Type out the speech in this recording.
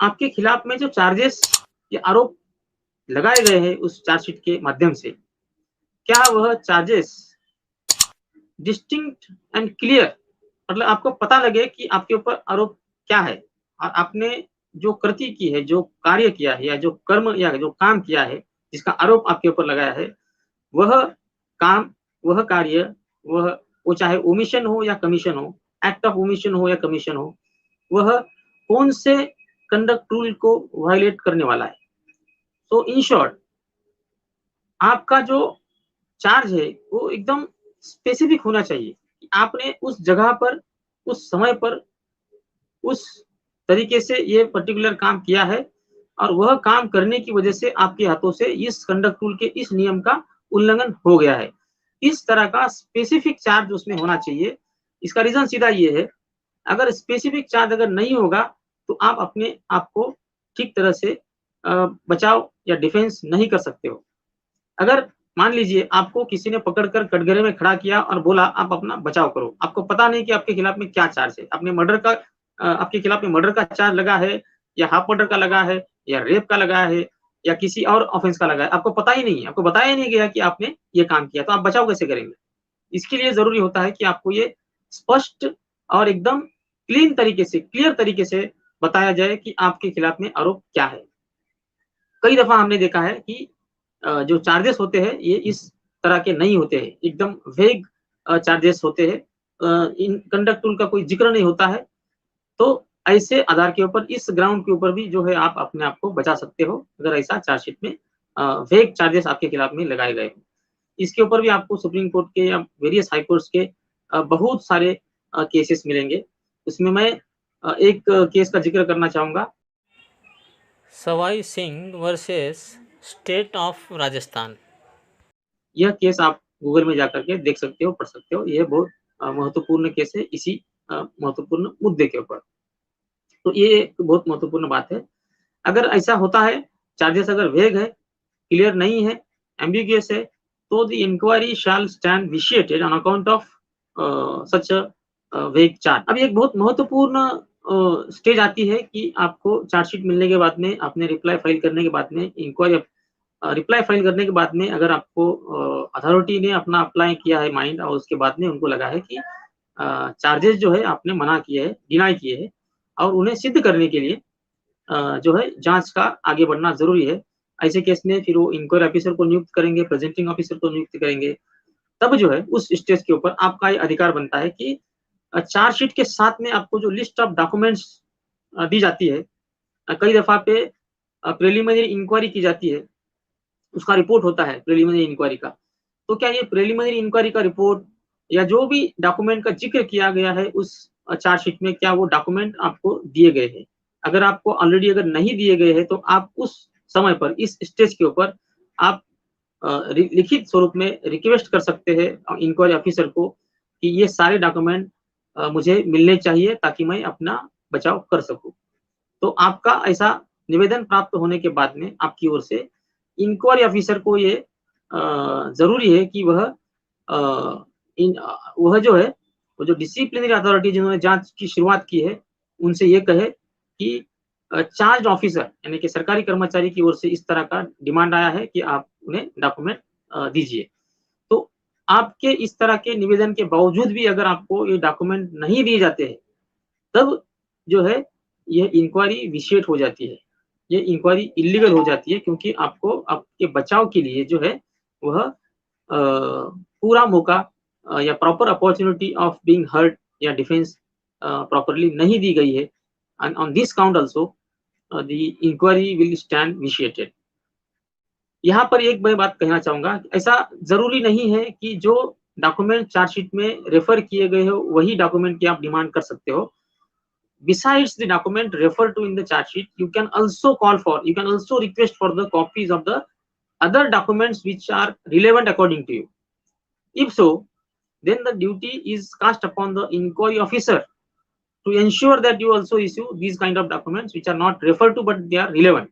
आपके खिलाफ में जो चार्जेस या आरोप लगाए गए हैं उस चार्जशीट के माध्यम से, क्या वह चार्जेस डिस्टिंक्ट एंड क्लियर, मतलब आपको पता लगे कि आपके ऊपर आरोप क्या है और आपने जो कृति की है, जो कार्य किया है या जो कर्म या जो काम किया है, जिसका आरोप आपके ऊपर लगाया है, वह काम, वह कार्य, वह वो चाहे ओमिशन हो या कमीशन हो, एक्ट ऑफ ओमिशन हो या कमीशन हो, वह कौन से कंडक्ट रूल को वायलेट करने वाला है। तो इन शॉर्ट आपका जो चार्ज है वो एकदम स्पेसिफिक होना चाहिए। आपने उस जगह पर, उस समय पर, उस तरीके से ये पर्टिकुलर काम किया है और वह काम करने की वजह से आपके हाथों से इस कंडक्ट रूल के इस नियम का उल्लंघन हो गया है। इस तरह का स्पेसिफिक चार्ज उसमें होना चाहिए। इसका रीज़न सीधा ये है, अगर स्पेसिफिक चार्ज अगर नहीं होगा, तो आप अपने आप को ठीक तरह से बचाव या डिफेंस नहीं कर सकते हो। अगर मान लीजिए आपको किसी ने पकड़कर कटघरे में खड़ा किया और बोला आप अपना बचाव करो। आपको पता नहीं कि आपके खिलाफ में क्या चार्ज है। आपने मर्डर का आपके खिलाफ में मर्डर का चार्ज लगा है या हाफ मर्डर का लगा है या रेप का लगा है या किसी और ऑफेंस का लगा है। आपको पता ही नहीं है, आपको बताया ही नहीं गया कि आपने ये काम किया, तो आप बचाव कैसे करेंगे? इसके लिए ज़रूरी होता है कि आपको ये स्पष्ट और एकदम क्लीन तरीके से, क्लियर तरीके से बताया जाए कि आपके खिलाफ में आरोप क्या है। कई दफ़ा हमने देखा है कि जो चार्जेस होते हैं ये इस तरह के नहीं होते हैं, एकदम वेग चार्जेस होते हैं। इन कंडक्ट रूल का कोई ज़िक्र नहीं होता है, तो ऐसे आधार के ऊपर, इस ग्राउंड के ऊपर भी जो है आप अपने आप को बचा सकते हो, अगर ऐसा चार्जशीट में वेग चार्जेस आपके खिलाफ में लगाए गए हों। इसके ऊपर भी आपको सुप्रीम कोर्ट के या वेरियस हाई कोर्ट्स के बहुत सारे केसेस मिलेंगे। उसमें मैं एक केस का ज़िक्र करना चाहूँगा। Sawai Singh versus state of Rajasthan. यह केस आप गूगल में जाकर के देख सकते हो, पढ़ सकते हो। ये बहुत महत्वपूर्ण केस है इसी महत्वपूर्ण मुद्दे के ऊपर। तो ये एक बहुत महत्वपूर्ण बात है। अगर ऐसा होता है, चार्जेस अगर वेग है, क्लियर नहीं है, एम्बिगुअस है, तो the inquiry shall stand vitiated on account of such a vague charge. अब एक बहुत महत्वपूर्ण स्टेज आती है कि आपको चार्जशीट मिलने के बाद में, आपने रिप्लाई फाइल करने के बाद में, इंक्वायरी रिप्लाई फाइल करने के बाद में अगर आपको अथॉरिटी ने अपना अप्लाई किया है माइंड और उसके बाद में उनको लगा है कि चार्जेस जो है आपने मना किए हैं, डिनाई किए हैं और उन्हें सिद्ध करने के लिए जो है जाँच का आगे बढ़ना ज़रूरी है। ऐसे केस में फिर वो इंक्वायरी ऑफिसर को नियुक्त करेंगे, प्रेजेंटिंग ऑफिसर को नियुक्त करेंगे। तब जो है उस स्टेज के ऊपर आपका ये अधिकार बनता है कि चार्जशीट के साथ में आपको जो लिस्ट ऑफ डॉक्यूमेंट्स दी जाती है, कई दफ़ा पे प्रिलिमिनरी इंक्वायरी की जाती है, उसका रिपोर्ट होता है प्रिलिमिनरी इंक्वायरी का। तो क्या ये प्रिलिमिनरी इंक्वायरी का रिपोर्ट या जो भी डॉक्यूमेंट का ज़िक्र किया गया है उस चार्जशीट में, क्या वो डॉक्यूमेंट आपको दिए गए हैं? अगर आपको ऑलरेडी अगर नहीं दिए गए हैं, तो आप उस समय पर, इस स्टेज के ऊपर आप लिखित स्वरूप में रिक्वेस्ट कर सकते हैं इंक्वायरी ऑफिसर को कि ये सारे डॉक्यूमेंट मुझे मिलने चाहिए ताकि मैं अपना बचाव कर सकूँ। तो आपका ऐसा निवेदन प्राप्त होने के बाद में आपकी ओर से इंक्वायरी ऑफिसर को ये ज़रूरी है कि वह जो है, वो जो डिसिप्लिनरी अथॉरिटी जिन्होंने जाँच की शुरुआत की है, उनसे ये कहे कि चार्ज ऑफिसर यानी कि सरकारी कर्मचारी की ओर से इस तरह का डिमांड आया है कि आप उन्हें डॉक्यूमेंट दीजिए। तो आपके इस तरह के निवेदन के बावजूद भी अगर आपको ये डॉक्यूमेंट नहीं दिए जाते हैं, तब जो है ये इंक्वायरी विशिएट हो जाती है। ये इंक्वायरी इल्लीगल हो जाती है क्योंकि आपको आपके बचाव के लिए जो है वह पूरा मौका या proper opportunity of being heard या डिफेंस प्रॉपर्ली नहीं दी गई है। And on this count also the inquiry will stand vitiated. यहाँ पर एक मैं बात कहना चाहूँगा, ऐसा ज़रूरी नहीं है कि जो डॉक्यूमेंट चार्जशीट में रेफर किए गए हो, वही डॉक्यूमेंट की आप डिमांड कर सकते हो। Besides the document referred to in the charge sheet, you can also request for the copies of the other documents which are relevant according to you. If so, then the duty is cast upon the inquiry officer to ensure that you also issue these kind of documents which are not referred to but they are relevant.